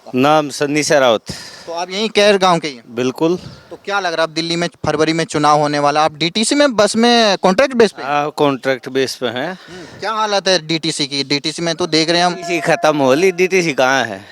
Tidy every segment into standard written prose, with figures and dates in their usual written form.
नाम सन्नी रावत। तो आप यहीं कैर गांव के ही हैं? बिल्कुल। तो क्या लग रहा है अब दिल्ली में फरवरी में चुनाव होने वाला, आप डीटीसी में बस में कॉन्ट्रैक्ट बेस पे हैं? हाँ, कॉन्ट्रैक्ट बेस पे हैं। क्या हालत है डीटीसी की? डीटीसी में तो देख रहे हैं हम। डीटीसी खत्म हो ली, डीटीसी कहाँ है?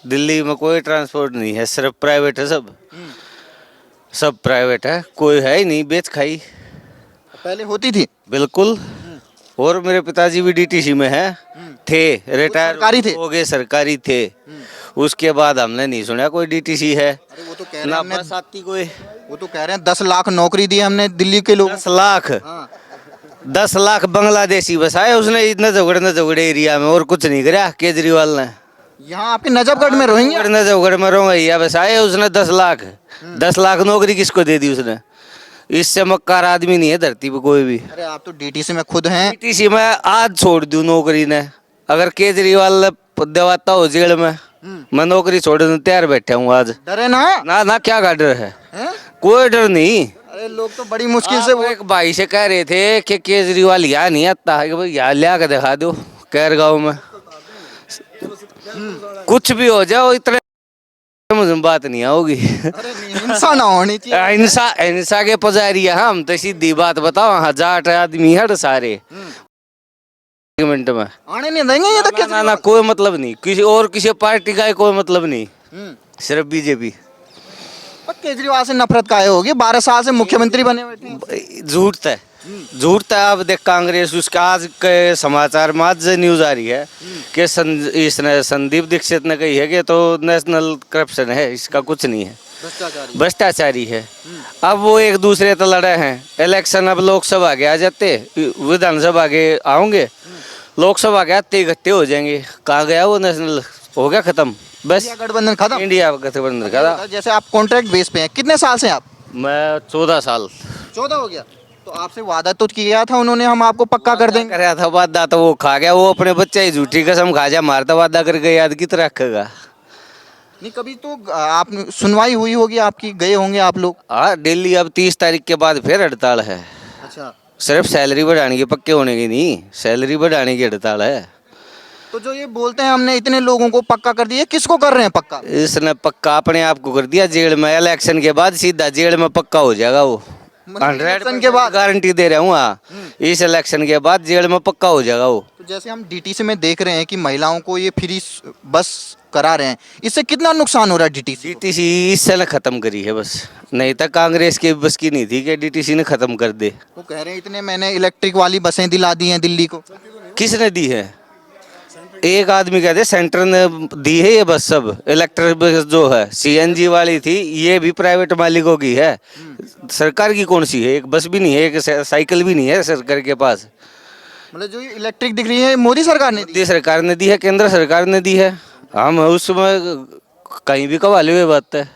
दिल्ली में कोई ट्रांसपोर्ट नहीं है, सिर्फ प्राइवेट है सब। सब प्राइवेट है, कोई है ही नहीं, बेच खाई। पहले होती थी। बिल्कुल। और मेरे पिताजी भी डीटीसी में हैं, थे, रिटायर सरकारी थे? हो गए, सरकारी थे। उसके बाद हमने नहीं सुना कोई डीटीसी है। अरे वो तो कह रहे ना हैं हमने, बस आती कोई। वो तो कह रहे हैं 10 लाख नौकरी दी हमने दिल्ली के लोगों 10 लाख। को। हाँ। 10 लाख बांग्लादेशी बसाए उसने, इतना झगड़े एरिया में, और कुछ नहीं करा केजरीवाल ने। यहाँ आपके नजफगढ़ में रोहिंग्या? नजफगढ़ में रोहिंग्या बसाए उसने 10 लाख। 10 लाख नौकरी किसको दे दी उसने? इससे मक्कार आदमी नहीं है धरती पे कोई भी। अरे आप तो डीटीसी में खुद हैं। डीटीसी में आज छोड़ दूं नौकरी ने, अगर केजरीवाल ने दवाता हो जेल में, मैं नौकरी छोड़ने तैयार बैठा हूँ आज। डरे ना? ना ना, क्या का डर है? हैं? कोई डर नहीं। अरे लोग तो बड़ी मुश्किल से आप एक भाई से कह रहे थे कि केजरीवाल यहाँ नहीं आता है, कि भाई यहाँ लिया के दिखा दो कैर गाँव में। कुछ भी हो जाओ, इतने मुझे बात नहीं होगी। अरे हिंसा ना होनी चाहिए। हिंसा हिंसा के पुजारी है हम, तो सीधी बात बताओ, 1000 आदमी है सारे मिनट में। आने नहीं देंगे ये तो। ना ना, कोई मतलब नहीं, किसी और किसी पार्टी का कोई मतलब नहीं, सिर्फ बीजेपी। पर केजरीवाल से नफरत काहे होगी? 12 साल से मुख्यमंत्री बने बैठे हैं। झूठ है, झूठ है। अब देख कांग्रेस, उसका आज के समाचार में आज न्यूज आ रही है कि इसने संदीप दीक्षित ने कही है कि तो नेशनल करप्शन है, इसका कुछ नहीं है, भ्रष्टाचारी है। अब वो एक दूसरे तो लड़े हैं इलेक्शन, अब लोकसभा के आ जाते, विधानसभा के आओगे, लोकसभा के आते इकट्ठे हो जाएंगे। कहाँ गया वो नेशनल? हो गया खत्म, बस इंडिया गठबंधन खत्म। इंडिया गठबंधन खत्म। जैसे आप कॉन्ट्रैक्ट बेस पे हैं, कितने साल से आप? मैं 14 साल। 14 हो गया। तो आपसे वादा तो किया था उन्होंने, हम आपको पक्का कर देंगे। कराया था वादा, तो वो खा गया, वो अपने बच्चे ही झूठी कसम खा जा, मारता वादा करके याद की तरह रखेगा। नहीं, कभी तो आप सुनवाई हुई होगी आपकी, गए होंगे आप लोग। हाँ, दिल्ली अब 30 तारीख के बाद फिर हड़ताल है। अच्छा। सिर्फ सैलरी बढ़ाने की, पक्के होने की नहीं, सैलरी बढ़ाने की हड़ताल है। तो जो ये बोलते हैं हमने इतने लोगों को पक्का कर दिया, किसको कर रहे हैं पक्का? इसने पक्का अपने आप को कर दिया जेल में, इलेक्शन के बाद सीधा जेल में पक्का हो जाएगा वो। मतलब इलेक्शन के बाद? गारंटी दे रहा हूँ। हाँ, इस इलेक्शन के बाद जेल में पक्का हो जाएगा वो। तो जैसे हम डीटीसी में देख रहे हैं कि महिलाओं को ये फ्री बस करा रहे हैं, इससे कितना नुकसान हो रहा है डीटीसी? डीटीसी इससे ने खत्म करी है बस, नहीं तो कांग्रेस की बस की नहीं थी कि डीटीसी ने खत्म कर दे। वो कह रहे हैं इतने मैंने इलेक्ट्रिक वाली बसें दिला दी हैं दिल्ली को। किसने दी है? एक आदमी कहते सेंटर ने दी है ये बस, सब इलेक्ट्रिक बस जो है सीएनजी वाली थी, ये भी प्राइवेट मालिकों की है। सरकार की कौन सी है? एक बस भी नहीं है, एक साइकिल भी नहीं है सरकार के पास। मतलब जो ये इलेक्ट्रिक दिख रही है मोदी सरकार ने दी? मोदी सरकार ने दी है, केंद्र सरकार ने दी है। हम उसमें कहीं भी कवाले हुए बात है,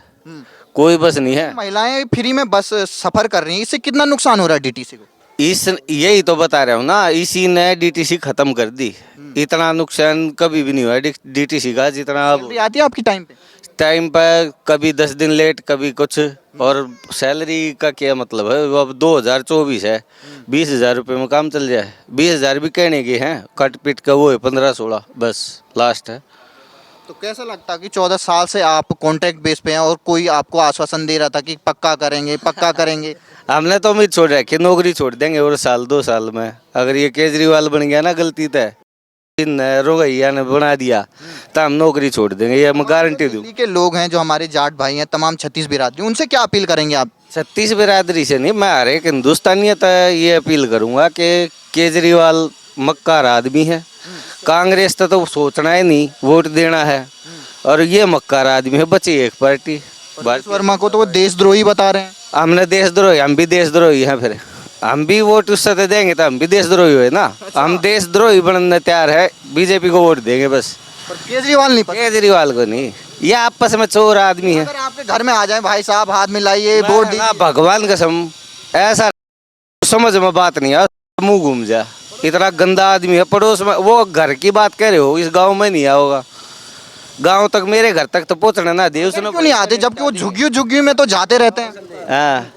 कोई बस नहीं है। महिलाएं फ्री में बस सफर कर रही हैं, इससे कितना नुकसान हो रहा है डीटीसी को? इस यही तो बता रहा हूँ ना, इसी ने डीटीसी खत्म कर दी। इतना नुकसान कभी भी नहीं हुआ डीटीसी का जितना अब। सैलरी आती है आपकी टाइम पे? टाइम पर कभी 10 दिन लेट, कभी कुछ। और सैलरी का क्या मतलब है? अब 2024 है, 20,000 रुपये में काम चल जाए। 20,000 भी कहने के हैं, कट पीट का वो है 15-16 बस लास्ट है। तो कैसा लगता कि 14 साल से आप कॉन्ट्रैक्ट बेस पे हैं और कोई आपको आश्वासन दे रहा था कि पक्का करेंगे पक्का करेंगे? हमने तो उम्मीद छोड़ रखी, नौकरी छोड़ देंगे और 1-2 साल में। अगर ये केजरीवाल बन गया ना, गलती तय रोगैया ने बना दिया, तो हम नौकरी छोड़ देंगे, ये मैं गारंटी दूं। दिल्ली के लोग हैं जो हमारे जाट भाई हैं, तमाम 36 बिरादरी, उनसे क्या अपील करेंगे आप? 36 बिरादरी से नहीं, मैं हर एक हिंदुस्तानियत ये अपील करूंगा कि केजरीवाल मक्कार आदमी है। कांग्रेस तो सोचना ही नहीं, वोट देना है, और ये मक्कार आदमी है। बची एक पार्टी परवेश वर्मा को तो वो देशद्रोही बता रहे हैं। हमने देशद्रोही, हम भी देशद्रोही हैं, फिर हम भी वोट उससे तो देंगे तो हम भी देशद्रोही हुए ना। हम देशद्रोही बनने तैयार है, बीजेपी को वोट देंगे बस। पर केजरीवाल नहीं पसंद? केजरीवाल को नहीं, ये आपस में चोर आदमी है। अगर आपके घर में आ जाए भाई साहब, हाथ मिलाइए, वोट दीजिए। ना भगवान कसम, ऐसा समझ में बात नहीं है, मुंह घूम जा। इतना गंदा आदमी है, पड़ोस में। वो घर की बात कह रहे हो, इस गांव में नहीं आया होगा। गांव तक, मेरे घर तक तो पहुंचना ना दे उसने। क्यों नहीं आते, जबकि वो झुग्गी झुग्गी में तो जाते रहते हैं? हाँ।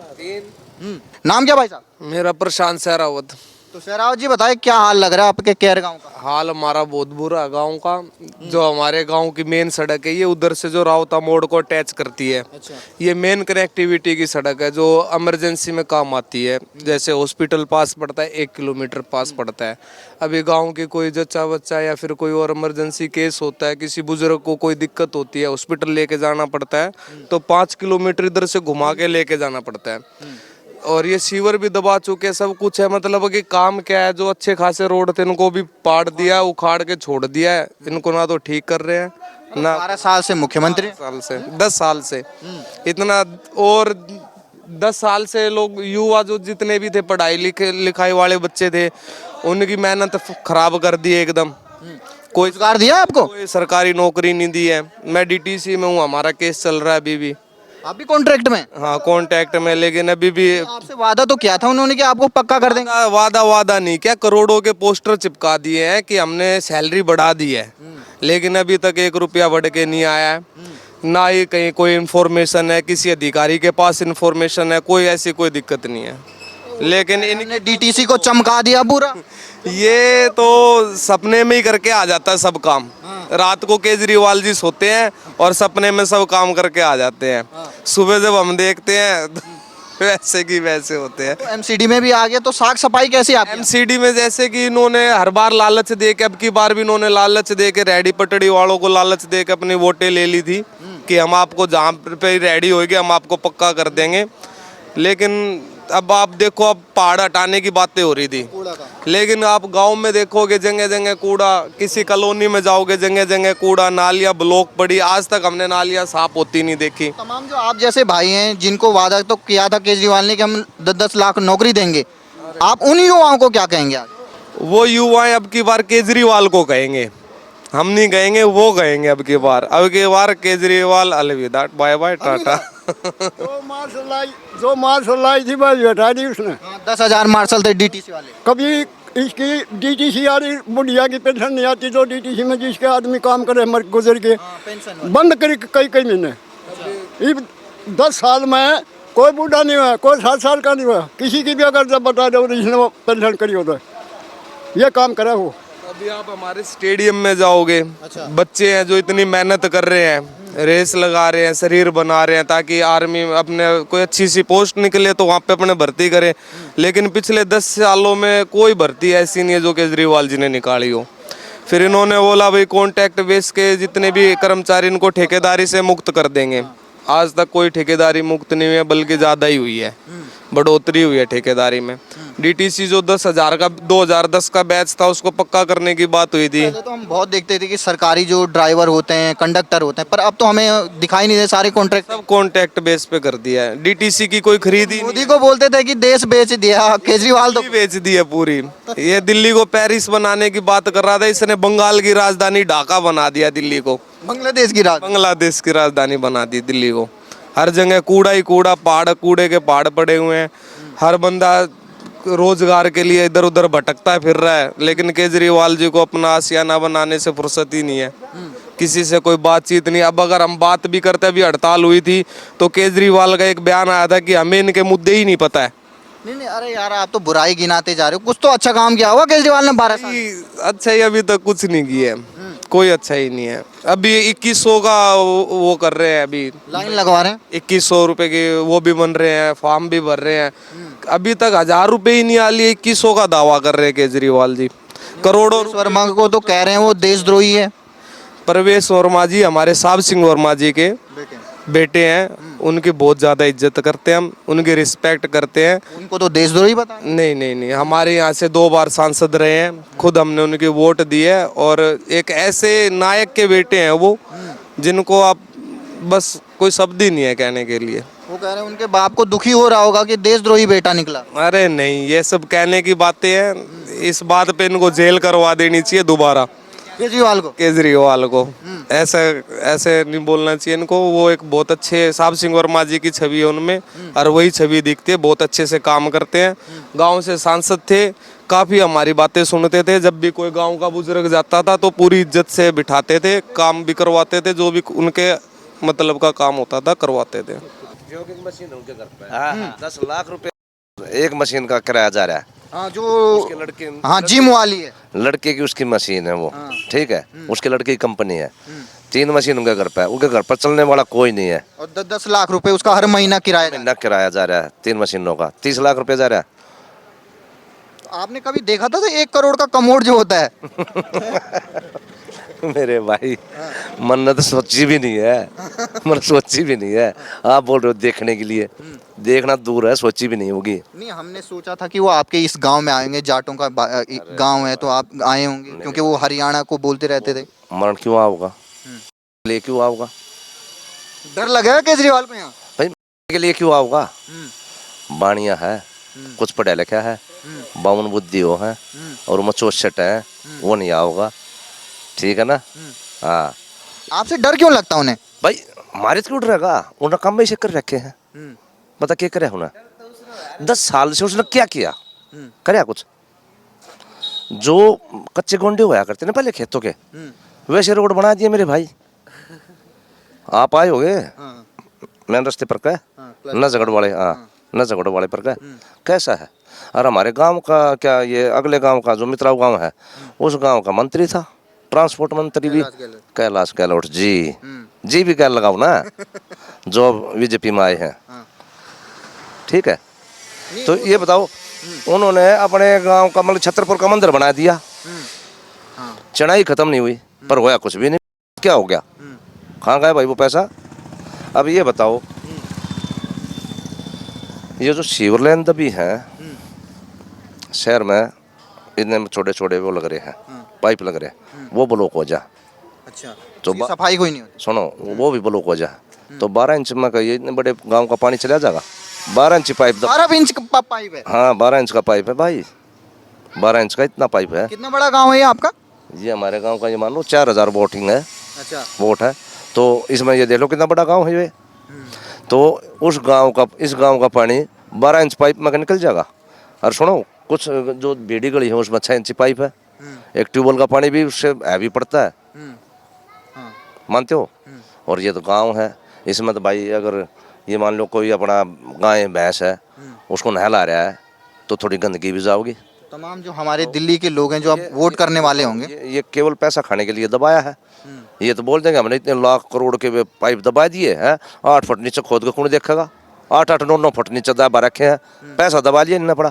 नाम क्या भाई साहब? मेरा प्रशांत सहरावत। तो शेरावत जी बताए क्या हाल लग रहा है आपके केयर गांव का? हाल हमारा बहुत बुरा है गांव का। जो हमारे गांव की मेन सड़क है ये उधर से जो रावता मोड़ को अटैच करती है। अच्छा। ये मेन कनेक्टिविटी की सड़क है जो इमरजेंसी में काम आती है। जैसे हॉस्पिटल पास पड़ता है 1 किलोमीटर पास पड़ता है। अभी गांव के कोई जच्चा बच्चा या फिर कोई और इमरजेंसी केस होता है, किसी बुजुर्ग को कोई दिक्कत होती है, हॉस्पिटल लेके जाना पड़ता है तो 5 किलोमीटर इधर से घुमा के लेके जाना पड़ता है। और ये सीवर भी दबा चुके, सब कुछ है। मतलब कि काम क्या है, जो अच्छे खासे रोड थे इनको भी पाड़ दिया, उखाड़ के छोड़ दिया है। इनको ना तो ठीक कर रहे हैं ना। 12 साल से मुख्यमंत्री 12 साल से 10 साल से इतना। और 10 साल से लोग युवा जो जितने भी थे पढ़ाई लिखाई वाले बच्चे थे उनकी मेहनत खराब कर दी है एकदम। कोई रोजगार दिया आपको? कोई सरकारी नौकरी नहीं दी है। मैं डीटीसी में हूँ, हमारा केस चल रहा है अभी भी। आप भी कॉन्ट्रैक्ट में? हाँ कॉन्टैक्ट में, लेकिन अभी भी आपसे वादा तो किया था उन्होंने कि आपको पक्का कर देंगे। वादा नहीं क्या, करोड़ों के पोस्टर चिपका दिए हैं कि हमने सैलरी बढ़ा दी है, लेकिन अभी तक 1 रुपया बढ़ के नहीं आया है। ना ही कहीं कोई इन्फॉर्मेशन है, किसी अधिकारी के पास इन्फॉर्मेशन है, कोई ऐसी कोई दिक्कत नहीं है। लेकिन इन्होंने डीटीसी को चमका दिया पूरा। ये तो सपने में ही करके आ जाता है सब काम। रात को केजरीवाल जी सोते हैं और सपने में सब काम करके आ जाते हैं। सुबह जब हम देखते हैं तो वैसे की वैसे होते हैं। तो एमसीडी में भी आ गया तो साफ सफाई कैसी आप? एमसीडी में जैसे कि इन्होंने हर बार लालच दे के, अब की बार भी इन्होंने लालच दे के रेडी पटड़ी वालों को लालच दे के अपनी वोटें ले ली थी कि हम आपको जहाँ पे रेडी होएंगे हम आपको पक्का कर देंगे। लेकिन अब आप देखो, अब पहाड़ हटाने की बातें हो रही थी, लेकिन आप गांव में देखोगे जगह जगह कूड़ा, किसी कॉलोनी में जाओगे जगह जगह कूड़ा, नालियां ब्लॉक पड़ी। आज तक हमने नालियां साफ होती नहीं देखी। तमाम जो आप जैसे भाई हैं जिनको वादा तो किया था केजरीवाल ने कि हम 10-10 लाख नौकरी देंगे, आप उन युवाओं को क्या कहेंगे आज? वो युवाएं अब की बार केजरीवाल को कहेंगे, हम नहीं कहेंगे, वो कहेंगे अब की बार केजरीवाल अलविदा, बाय बाय टाटा। जो मार्शल लाई थी बस हटा दी उसने। 10,000 मार्शल थे डीटीसी वाले। कभी इसकी डीटीसी आ रही, बुढ़िया की पेंशन नहीं आती, जो डीटीसी में जिसके आदमी काम करे मर गुजर के बंद करी कई कई महीने। 10 साल में कोई बूढ़ा नहीं हुआ, कोई 7 साल का नहीं हुआ। किसी की भी अगर जब बता दो जिसने पेंशन करी होता है, ये काम करा वो। अभी आप हमारे स्टेडियम में जाओगे, बच्चे हैं जो इतनी मेहनत कर रहे हैं, रेस लगा रहे हैं, शरीर बना रहे हैं ताकि आर्मी अपने कोई अच्छी सी पोस्ट निकले तो वहाँ पे अपने भर्ती करें। लेकिन पिछले 10 सालों में कोई भर्ती ऐसी नहीं है जो केजरीवाल जी ने निकाली हो। फिर इन्होंने बोला भाई कॉन्ट्रैक्ट बेस के जितने भी कर्मचारी इनको ठेकेदारी से मुक्त कर देंगे। आज तक कोई ठेकेदारी मुक्त नहीं हुई है, बल्कि ज़्यादा ही हुई है, बढ़ोतरी हुई है ठेकेदारी में। डीटीसी जो 10,000 का 2010 का बैच था उसको पक्का करने की बात हुई थी। पहले तो हम बहुत देखते थे कि सरकारी जो ड्राइवर होते हैं, कंडक्टर होते हैं, पर अब तो हमें दिखाई नहीं दे, सारे कॉन्ट्रैक्ट सब कॉन्ट्रैक्ट बेस पे कर दिया है। डीटीसी की कोई खरीदी मोदी को बोलते थे कि देश बेच दिया, केजरीवाल तो नहीं, बेच दी है पूरी। ये दिल्ली को पेरिस बनाने की बात कर रहा था, इसने बंगाल की राजधानी ढाका बना दिया दिल्ली को। बांग्लादेश की राज। बांग्लादेश की राजधानी बना दी दिल्ली को। हर जगह कूड़ा ही कूड़ा, पहाड़ कूड़े के पहाड़ पड़े हुए हैं। हर बंदा रोजगार के लिए इधर उधर भटकता फिर रहा है, लेकिन केजरीवाल जी को अपना आशियाना बनाने से फुर्सत ही नहीं है। किसी से कोई बातचीत नहीं। अब अगर हम बात भी करते, अभी हड़ताल हुई थी तो केजरीवाल का एक बयान आया था कि हमें इनके मुद्दे ही नहीं पता है। नहीं, अरे यार आप तो बुराई गिनाते जा रहे हो, कुछ तो अच्छा काम किया होगा केजरीवाल ने 12 साल। अच्छा ही अभी तक कुछ नहीं किया है, कोई अच्छा ही नहीं है। अभी 2100 का वो कर रहे हैं, अभी लाइन लगवा रहे हैं। 2100 रुपए के वो भी बन रहे हैं, फॉर्म भी भर रहे हैं। अभी तक 1000 रुपए ही नहीं आ लिए, 2100 का दावा कर रहे हैं केजरीवाल जी। करोड़ों वर्मा को तो कह रहे हैं वो देशद्रोही है। परवेश वर्मा जी हमारे साहब सिंह वर्मा जी के बेटे हैं, उनकी बहुत ज़्यादा इज्जत करते हैं हम, उनकी रिस्पेक्ट करते हैं। उनको तो देशद्रोही बता। नहीं, हमारे यहाँ से 2 बार सांसद रहे हैं, खुद हमने उनकी वोट दी है। और एक ऐसे नायक के बेटे हैं वो, जिनको आप बस कोई शब्द ही नहीं है कहने के लिए। वो कह रहे हैं उनके बाप को दुखी हो रहा होगा कि देशद्रोही बेटा निकला। अरे नहीं, ये सब कहने की बातें हैं। इस बात पे इनको जेल करवा देनी चाहिए दोबारा, केजरीवाल को। ऐसे नहीं बोलना चाहिए इनको। वो एक बहुत अच्छे साहब सिंह वर्मा जी की छवि है उनमें, और वही छवि दिखती है। बहुत अच्छे से काम करते हैं। गांव से सांसद थे, काफ़ी हमारी बातें सुनते थे। जब भी कोई गांव का बुजुर्ग जाता था तो पूरी इज्जत से बिठाते थे, काम भी करवाते थे, जो भी उनके मतलब का काम होता था करवाते थे। जॉगिंग मशीन उनके घर पे 10 लाख रुपए एक मशीन का किराया जा रहा है। हाँ जो उसके लड़के हाँ जिम वाली है। लड़के की उसकी मशीन है वो, ठीक है, उसके लड़के की कंपनी है, 3 मशीन उनके घर पे है, उनके घर पर चलने वाला कोई नहीं है। और 10-10 लाख रुपए उसका हर महीना किराया महीना किराया जा रहा है 3 मशीनों का, 30 लाख रुपए जा रहा है। आपने कभी देखा था तो 1 करोड़ का कमोड जो होता है? मेरे भाई मन तो सोची भी नहीं है, मन सोची भी नहीं है। आप बोल रहे हो देखने के लिए, देखना दूर है, सोची भी नहीं होगी। नहीं, हमने सोचा था कि वो आपके इस गांव में आएंगे, जाटों का गांव है तो आप आए होंगे, क्योंकि वो हरियाणा को बोलते रहते थे। मरण क्यों आओगा, ले क्यों आओगा डर लगेगा केजरीवाल पे यहाँ? भाई, के लिए क्यों आओगा? बाणिया है, कुछ पढ़ा लिखा है, 52 बुद्धि हो है और वो 64 है, वो नहीं आओगा, ठीक है ना। हाँ, आपसे डर क्यों लगता उन्हें? भाई हमारे तो क्यों रहेगा, उन्होंने काम वैसे कर रखे हैं, बता क्या करे उन्हें। 10 साल से उसने क्या किया, करे कुछ? जो कच्चे गोंडे होया करते ना पहले खेतों के, वैसे रोड बना दिए मेरे भाई। आप आए होगे मेन रास्ते पर का, नजगढ़ वाले, हाँ नजगढ़ वाले पर का कैसा है। और हमारे गांव का क्या, ये अगले गांव का जो मित्राव गांव है, उस गांव का मंत्री था, ट्रांसपोर्ट मंत्री भी कैलाश गहलोत जी भी कह लगाओ ना, जो बीजेपी में आए हैं, ठीक है। तो ये बताओ, उन्होंने अपने गांव का मतलब छतरपुर का मंदिर बना दिया, चढ़ाई खत्म नहीं हुई, पर होया कुछ भी नहीं। क्या हो गया, कहाँ गया भाई वो पैसा? अब ये बताओ, ये जो सीवर लाइन दबी है शहर में, इतने छोटे छोटे वो लग रहे हैं, पाइप लग रहे हैं, वो ब्लॉक हो जा। अच्छा, तो तो सफाई कोई नहीं होती? सुनो, वो भी ब्लॉक हो जा, तो 12 इंच में कहिए इतने बड़े गांव का पानी चला जाएगा। 12 इंच पाइप, 12 इंच का पाइप है? हाँ 12 इंच का पाइप है भाई, 12 इंच का इतना पाइप है। कितना बड़ा गांव है ये आपका? ये हमारे गांव का ये मान लो 4000 वोटिंग है, अच्छा, वोट है, तो इसमें ये देख लो कितना बड़ा गांव है ये। तो उस गांव का, इस गांव का पानी 12 इंच पाइप में निकल जाएगा। और सुनो, कुछ जो बेड़ी गली है उसमें 6 इंच पाइप है, एक ट्यूबवेल का पानी भी उससे हैवी पड़ता है, मानते हो। और ये तो गांव है, इसमें तो भाई अगर ये मान लो कोई अपना गाय भैंस है, उसको नहला रहा है तो थोड़ी गंदगी भी जाओगी। तमाम जो हमारे दिल्ली के लोग हैं जो अब वोट करने वाले होंगे, ये केवल पैसा खाने के लिए दबाया है। ये तो बोल देंगे हमने इतने लाख करोड़ के पाइप दबा दिए हैं, 8 फुट नीचे खोद के कौन देखेगा, 8-8 9-9 फुट नीचे दबा रखे हैं, पैसा दबा लिया इन्हें पड़ा।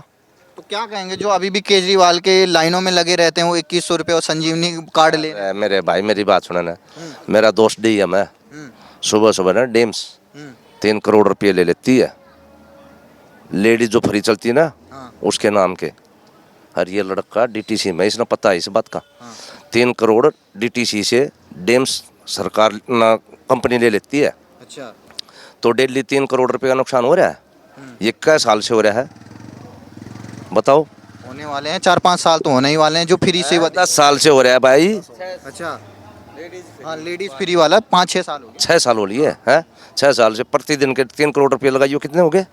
तो क्या कहेंगे जो अभी भी केजरीवाल के लाइनों में लगे रहते हैं, वो 2100 रुपये और संजीवनी कार्ड ले? मेरे भाई मेरी बात सुना ना, मेरा दोस्त डीएम है, सुबह सुबह ना डेम्स 3 करोड़ रुपये ले लेती है, लेडीज जो फ्री चलती है ना उसके नाम के। और ये लड़का डीटीसी में, इसने पता है इस बात का, 3 करोड़ डीटीसी से डेम्स सरकार ना कंपनी ले लेती है। अच्छा, तो डेली 3 करोड़ रुपए का नुकसान हो रहा है। ये क्या साल से हो रहा है बताओ? होने वाले हैं 4-5 साल तो होने ही वाले हैं जो फ्री सेवा। 10 साल से हो रहा है भाई। अच्छा, हाँ लेडीज फ्री वाला 5-6 साल हो गए। 6 साल हो लिए हैं, 6 साल से प्रतिदिन के 3 करोड़ रुपये लगाइयो, कितने हो गए?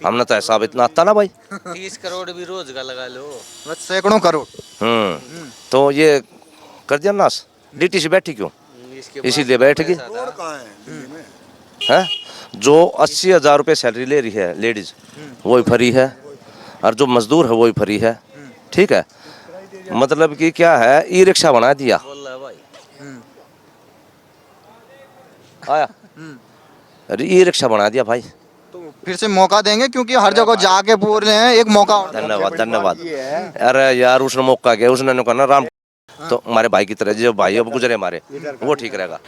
हमने तो हिसाब इतना आता ना भाई। 30 करोड़ भी रोज का लगा लो, बस सैकड़ों करोड़। तो ये कर दिया नाश। डीटीसी बैठी क्यों? इसीलिए बैठेगी है। जो 80,000 रुपये सैलरी ले रही है लेडीज, वही फ्री है, और जो मजदूर है वही फ्री है, ठीक है। मतलब कि क्या है, ई रिक्शा बना दिया, आया, अरे ई रिक्शा बना दिया भाई। तो फिर से मौका देंगे, क्योंकि हर जगह जाके बोल रहे हैं एक मौका और। धन्यवाद धन्यवाद। अरे यार उसने मौका किया, उसने कहा ना राम, तो हमारे भाई की तरह जो भाई अब गुजरे हमारे, वो ठीक रहेगा।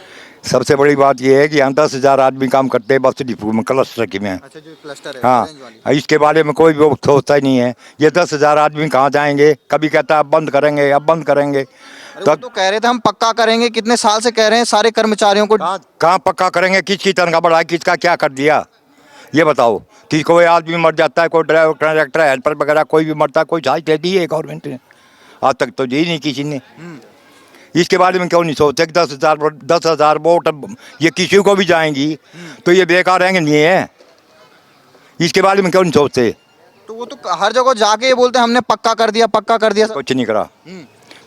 सबसे बड़ी बात यह है कि यहाँ 10,000 आदमी काम करते हैं बस डिपो में, क्लस्टर की में। अच्छा, जो क्लस्टर है, ऑरेंज वाली। हाँ, इसके बारे में कोई भी सोचता ही नहीं है। ये 10,000 आदमी कहाँ जाएंगे? कभी कहता है अब बंद करेंगे, अब बंद करेंगे। अरे वो तो कह रहे थे हम पक्का करेंगे, कितने साल से कह रहे हैं सारे कर्मचारियों को। कहाँ पक्का करेंगे? किसकी तनख्वाह बढ़ाई, किसका क्या कर दिया ये बताओ। कि कोई आदमी मर जाता है, कोई ड्राइवर कंडक्टर हेल्पर वगैरह कोई भी मरता है, कोई सहायता दे दी है गवर्नमेंट ने? आज तक तो दी नहीं किसी ने। इसके बारे में क्यों नहीं सोचते कि 10,000 वोट ये किसी को भी जाएंगी तो ये बेकार रहेंगे? नहीं है, इसके बारे में क्यों नहीं सोचते? तो वो तो हर जगह जाके ये बोलते हैं हमने पक्का कर दिया, पक्का कर दिया। कुछ नहीं करा,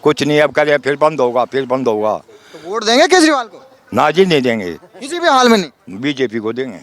कुछ नहीं। अब करें फिर बंद होगा, फिर बंद होगा। तो वोट देंगे केजरीवाल को? ना जी नहीं देंगे, किसी भी हाल में नहीं। बीजेपी को देंगे।